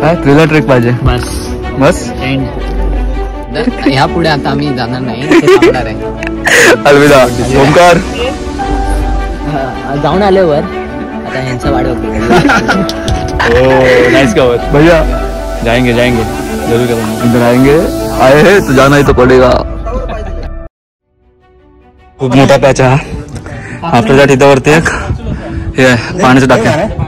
काय thriller trek पाहिजे बस बस end ह्या पुढे आता आम्ही जाणार नाही, इथे थांबणार आहे. अलविदा ओमकार. जाऊन आल्यावर आता ह्यांचा वाढ नाइस कवर भैया. जाएंगे जाएंगे जरूर करेंगे. इधर आएंगे आए हैं तो जाना ही तो पडेगा. खूप मोठा पॅच हा आपल्याच्या तिथं एक हे पाण्याचं टाके.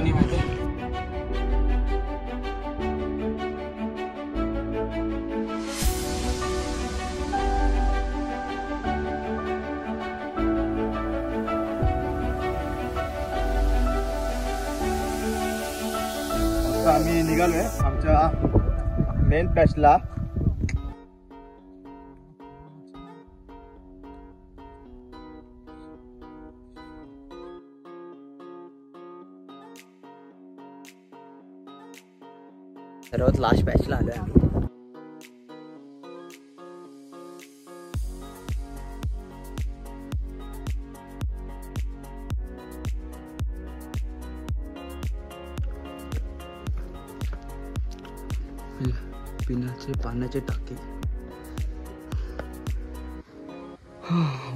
आम्ही निघालोय आमच्या मेन पॅचला. सर्वात लास्ट पॅचला आलोय आम्ही. पिण्याचे पाण्याचे टाके.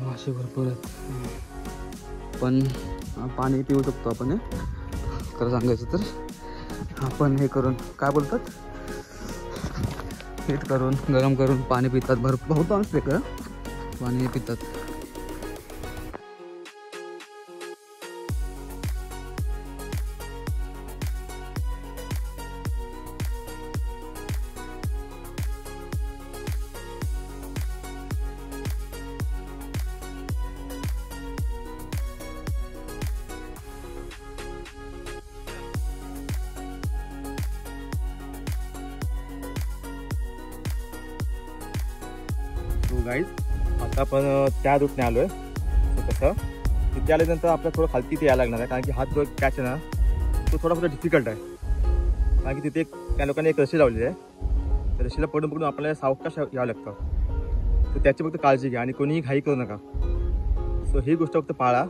मासे भरपूर आहेत पण पाणी पिऊ शकतो आपण. खरं सांगायचं तर आपण हे करून काय बोलतात हीट करून गरम करून पाणी पितात. बहुत माणूस वेगळं पाणी पितात. गाईज आता आपण त्या रूटने आलोय. कसं तिथे आल्यानंतर आपल्याला थोडं खालती ते यायला लागणार आहे, कारण की हा जो पॅच आहे ना तो थोडा डिफिकल्ट आहे. कारण की तिथे त्या लोकांनी एक रशी लावलेली आहे. त्या रशीला पडून पडून आपल्याला सावकाश यावं लागतं. तर त्याची फक्त काळजी घ्या आणि कोणीही घाई करू नका. सो ही गोष्ट फक्त पाळा.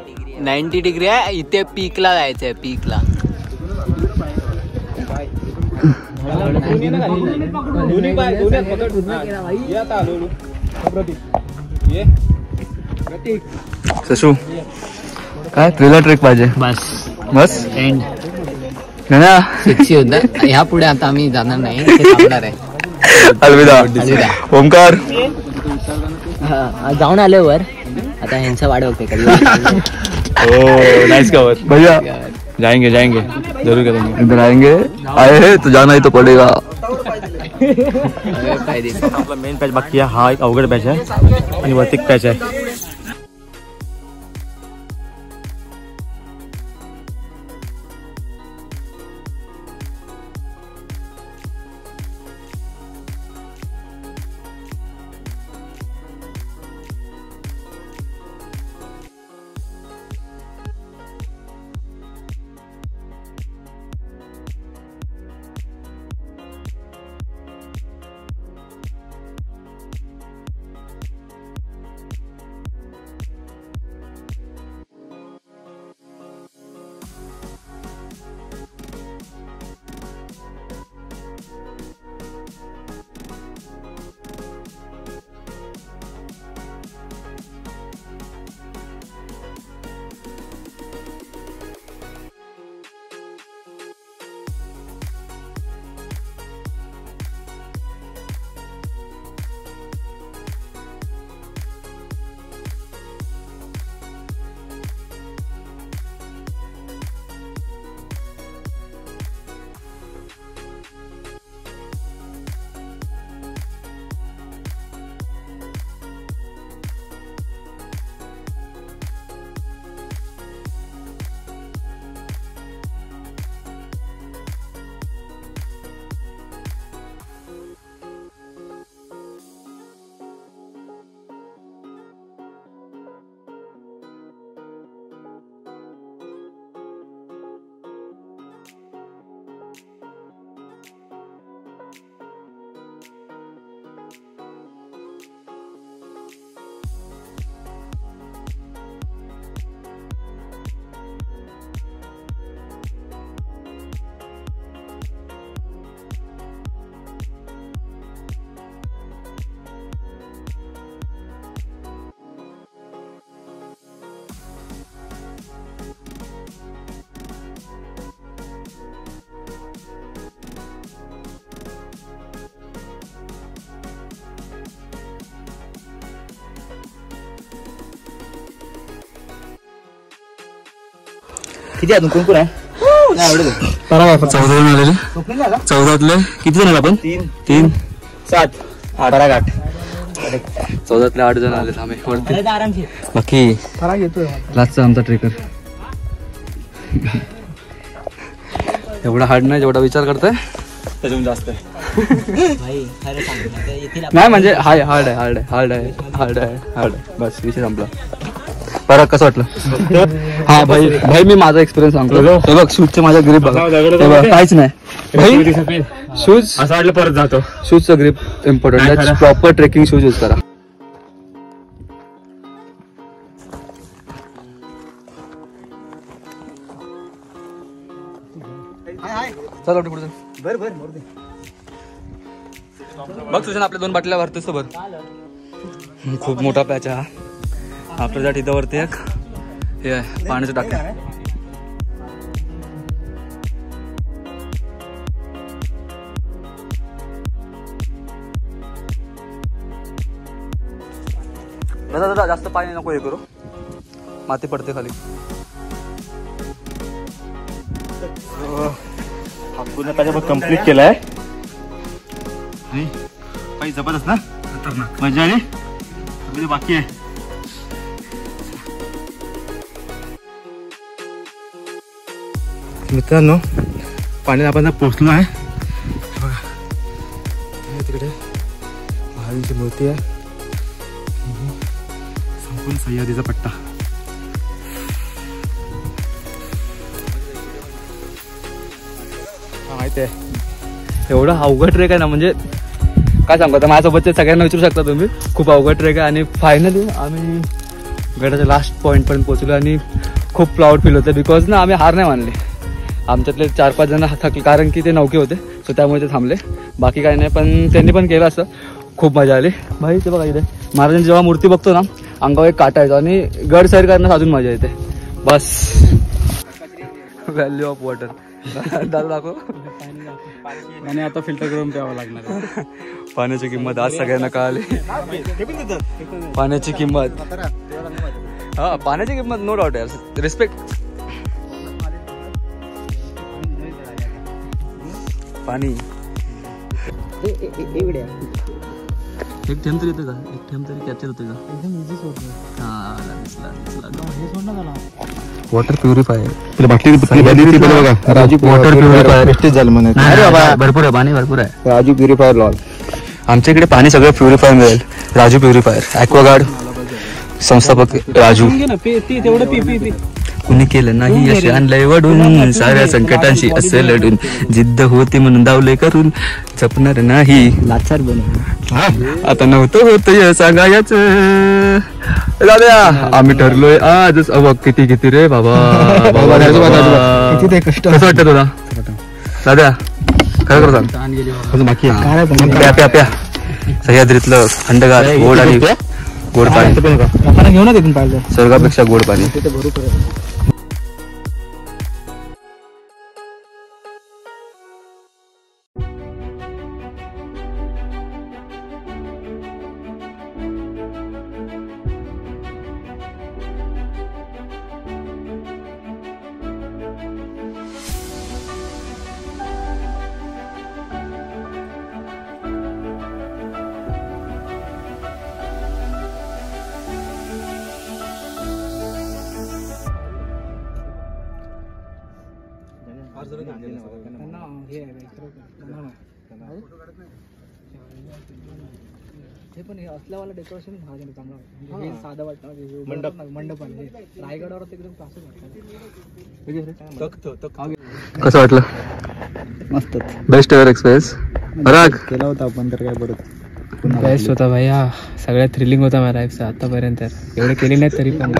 डिग्री 90 डिग्री आहे. इथे पीकला जायचं आहे. पीकला सशू काय थ्रिलर ट्रेक पाहिजे बस बस एंड सेक्सी होता. ह्या पुढे आता आम्ही जाणार नाही, इथे थांबणार आहे. अलविदा ओमकार. जाऊन आल्यावर आता ह्यांचा वाढ होते. नाइस कवर भैया. जाएंगे जाएंगे जरूर करेंगे. इधर आएंगे आए हैं तो जाना ही तो पडेगा. आपला मेन पॅच बाकी आहे. हा एक अवघड पॅच आहे आणि वरती एक पॅच आहे. किती अजून कोण कोण आहे? 14 जण आलेले. 14तले किती जण आले आपण? 3 7 8 14तले 8 जण आले आम्ही वरती. बाकी लास्टचा आमचा ट्रेकर. एवढा हार्ड नाही जेवढा विचार करतोय त्याच्याहून जास्त आहे. नाही म्हणजे हार्ड आहे बस विषय संपला. बरं कसं वाटलं? हा भाई मी माझा एक्सपिरियन्स सांगतो. हे बघ शूजचे माझ्या ग्रीप बघा काहीच नाही भाई. शूज असं वाटलं परत जातो. शूजचं grip important. Proper trekking shoes use करा. चल पुढे बघ तुझ्या आपल्या 2 बाटल्या भरतोस सोबत. खूप मोठा पॅच हा आपल्या तिथं एक हे आहे पाण्याचं टाकं. दादा जास्त पाणी नको हे करू माती पडते खाली. पूर्ण त्याच्यावर कम्प्लीट केलाय. काही जबरदस्त ना मजा आली. बाकी आहे मित्रांनो पाण्यात आपण पोहोचलो आहे. बघा तिकडे महावीरची मूर्ती आहे. संपूर्ण सह्याद्रीचा पट्टा. माहिती आहे एवढा अवघड ट्रेक आहे ना म्हणजे काय सांगू आता. माझ्यासोबतचे सगळ्यांना विचारू शकता तुम्ही. खूप अवघड ट्रेक आहे आणि फायनली आम्ही गडाच्या लास्ट पॉईंटपर्यंत पोहोचलो आणि खूप प्राऊड फील होतं. बिकॉज ना आम्ही हार नाही मानले. आमच्यातले 4-5 जण थकले कारण की ते नौके होते सो त्यामुळे ते थांबले. बाकी काही नाही पण त्यांनी पण केलं असं. खूप मजा आली भाई. ते बघा इथे महाराजांची जेव्हा मूर्ती बघतो ना अंगावर एक काटा येतो आणि गड सैर करण्यास अजून मजा येते. बस व्हॅल्यू ऑफ वॉटर दादा दाखव. आणि आता फिल्टर करून प्यावं लागणार. पाण्याची किंमत आज सगळ्यांना कळाली. पाण्याची किंमत हा पाण्याची किंमत नो डाऊट आहे. रिस्पेक्ट. पाणी एक थेंब तरी येतं का? एक थेंब तरी कॅप्चर होतं का? एकदम इझी सोडतो. Water purifier Raju water purifier झालं म्हणे. भरपूर आहे पाणी भरपूर आहे. Raju purifier lol. आमच्या इकडे पाणी सगळं प्युरिफाय मिळेल. राजू प्युरिफायर ॲक्वागार्ड संस्थापक राजू. कुणी केलं नाही यश आणलंय वडून साऱ्या संकटांशी असं लढून जिद्द होती म्हणून दावले करून जपणार नाही. लाचार बनव आता नव्हतं होत सांगायच दादा आम्ही ठरलोय आजच. अबघ किती किती रे बाबा. किती ते कष्ट. कसं वाटतं तुला दादा? काय करतो बाकी प्या प्या प्या. सह्याद्रीतलं थंडगार गोड आणि गोड पाणी. घेऊन तिथून पाहिजे स्वर्गापेक्षा गोड पाणी. हे पण हे असल्यावाला डेकोरेशन महाराजांनी चांगलं वाटतं. हे साधं वाटतं मंडप आहे रायगडावर एकदम क्लासिक वाटतं. कसं वाटलं? मस्त बेस्ट एव्हर एक्सपिरियन्स. राग केला होता आपण तर काय परत बेस्ट होता भाई. हा सगळ्यात थ्रिलिंग होता माझ्या लाईफचा आतापर्यंत. एवढे केले नाही तरी पण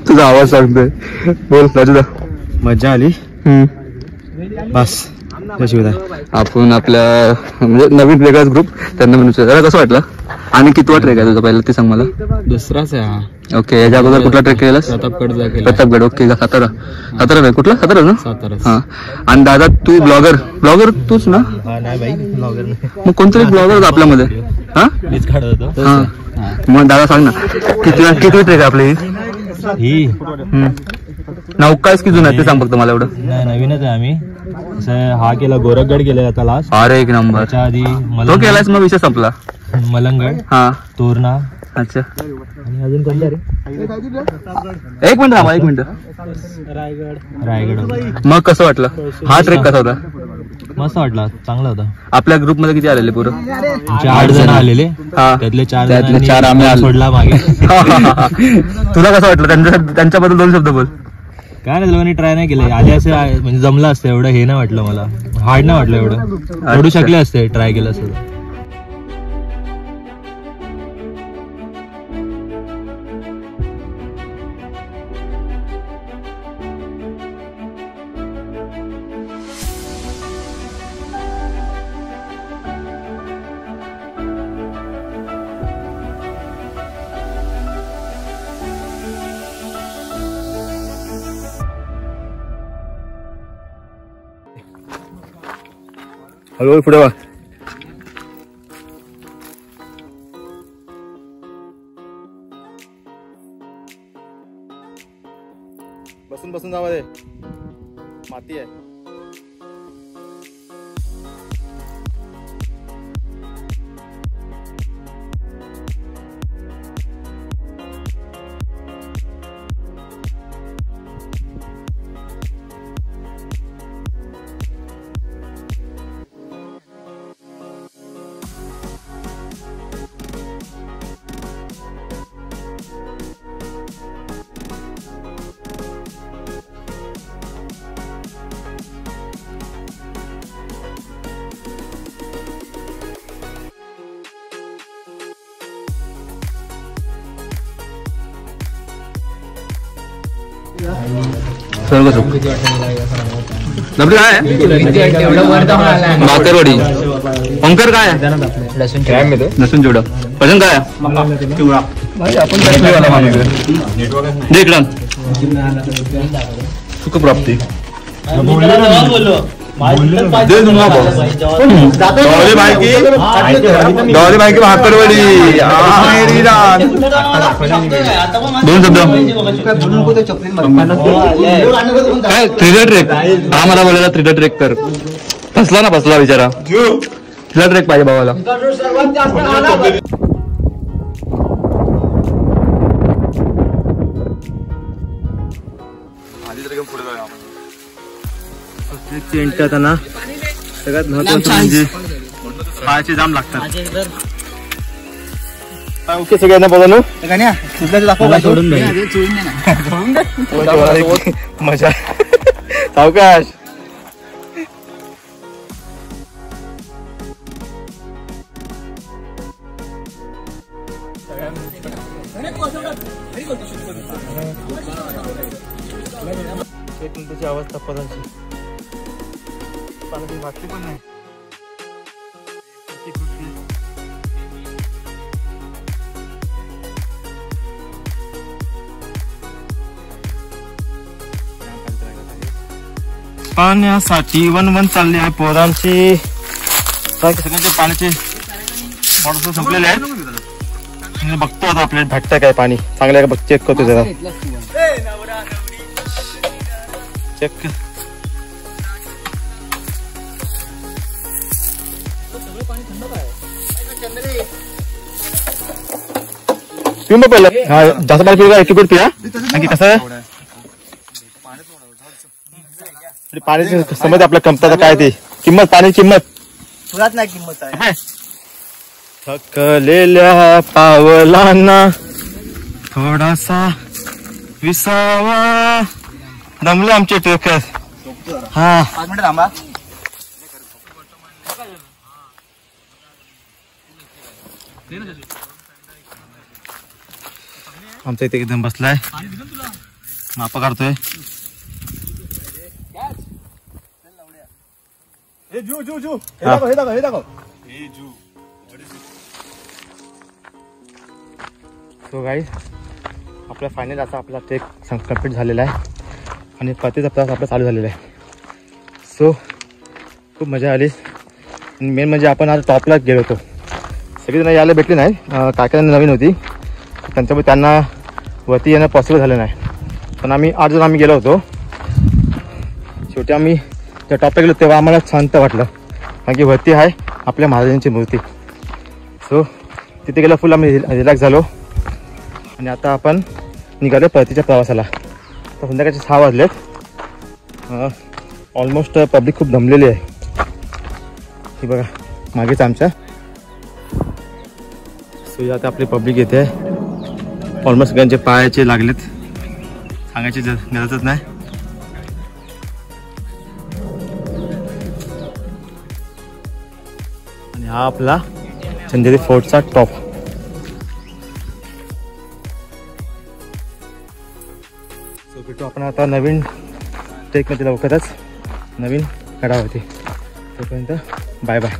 तुझा आवाज सांगतोय. बोल राजूदा. मजा आली बस. आपण आपल्या म्हणजे नवीन वेगळाच ग्रुप त्यांना म्हणून त्याला कसं वाटलं आणि कितवा ट्रेक आहे तुझा पहिला ते सांग मला. दुसराच आहे हा. ओके याच्या अगोदर कुठला ट्रेक केलास? प्रतापगडचा केला. प्रतापगड. ओके सातारा. सातारा नाही कुठला? सातारा ना. सातारा. हा आणि दादा तू ब्लॉगर तूच ना? मग कोणतरी ब्लॉगर होता आपल्यामध्ये. हा मीच काढत होतो. हा मग दादा सांग ना किती ट्रेक आहे आपली? ही नौकाच की जुना ते सांग फक्त मला एवढं. नाही नवीनच आहे आम्ही. असं हा केला गोरखगड केला आता लास्ट. अरे एक नंबर. त्याच्या आधी तो केलास मग विषय संपला. मलंगड, हा तोरणा अच्छा. आणि अजून कोणता रे? एक मिनिट थांबा, एक मिनिट. रायगड. मग कसं वाटलं हा ट्रेक? कसा होता? मस्त वाटला, चांगला होता. आपल्या ग्रुप मध्ये किती आलेले पुरं? 8 जण आलेले. हा. त्यातले 4 त्यातले 4 आम्ही आलो. सोडला मागे. तुला कसं वाटलं त्यांच्याबद्दल 2 शब्द बोल. काय नाही, लोकांनी ट्राय नाही केलं. आधी असं म्हणजे जमलं असतं, एवढं हे नाही वाटलं मला. हार्ड नाही वाटलं एवढं. ओढू शकले असते ट्राय केलं असतं. हळूहळू पुढे वा. बसून बसून जावा दे, माती आहे. सर्व सुख. डबडी काय आहे? भाकरवडी. ओंकार काय आहे? लसूण चिवडा. वजन काय आहे? सुखप्राप्ती. डॉली बायकी भाकरवडी. 2 शब्द काय? 3 ट्रेक. हा मला बोलायला 3 ट्रेक कर. फसला ना, फसला बिचारा. 3 ट्रेक पाहिजे भावाला. ना सगळ्यात महत्वाचं म्हणजे पायाचे जाम लागतात. ओके सगळ्यांना बघा सोडून मजा. सावकाश. एक मिनिटाची अवस्था पदांची. पाण्याची बाटली पण नाही. पाण्यासाठी वन चालली आहे पोरांची. सगळ्यांचे पाण्याचे मॉडल संपलेले आहेत. बघतो आता आपल्याला भेटतं काय पाणी चांगलं बघ. चेक करतो जरा. चेक. पिऊन बघ पहिलं. हा जास्त पाणी पिऊ का? एक गुड पिया. आणखी कसं आहे पाण्याची समज आपल्या कमतरता काय ते किंमत, पाण्याची किंमत तुलाच नाही किंमत आहे. थकलेल्या पावलांना थोडासा विसावा. दमले आमचे ट्रेकर. हा 5 मिनिटं थांबा. आमचा इथे एकदम बसलाय, मापा काढतोय. सो गाईज आपला फायनल असा आपला ट्रेक कम्प्लीट झालेला आहे आणि प्रतिचा प्रवास आपला चालू झालेला आहे. सो खूप मजा आली. आणि मेन म्हणजे आपण आज टॉपला गेलो होतो. सगळेजण यायला भेटले नाही, काय काय नवीन होती त्यांच्यामुळे त्यांना वरती येणं पॉसिबल झालं नाही. पण आम्ही 8 जण आम्ही गेलो होतो. शेवटी आम्ही त्या टॉपला गेलो तेव्हा आम्हाला शांत वाटलं, कारण की वरती आहे आपल्या महाराजांची मूर्ती. सो तिथे गेलं फुल आम्ही रिलॅक्स झालो. आणि आता आपण निघालो परतीच्या प्रवासाला. तर संध्याकाळचे 6 वाजलेत. ऑलमोस्ट पब्लिक खूप दमलेली आहे. ही बघा मागेच आमच्या. सो आता आपली पब्लिक येते आहे. ऑलमोस्ट सगळ्यांचे पायाचे लागलेत, सांगायची गरजच नाही. आणि हा आपला चंदेरी फोर्टचा टॉप. सो भेटू आपण आता नवीन ट्रेकमध्ये लवकरच नवीन गडावरती. तोपर्यंत बाय बाय.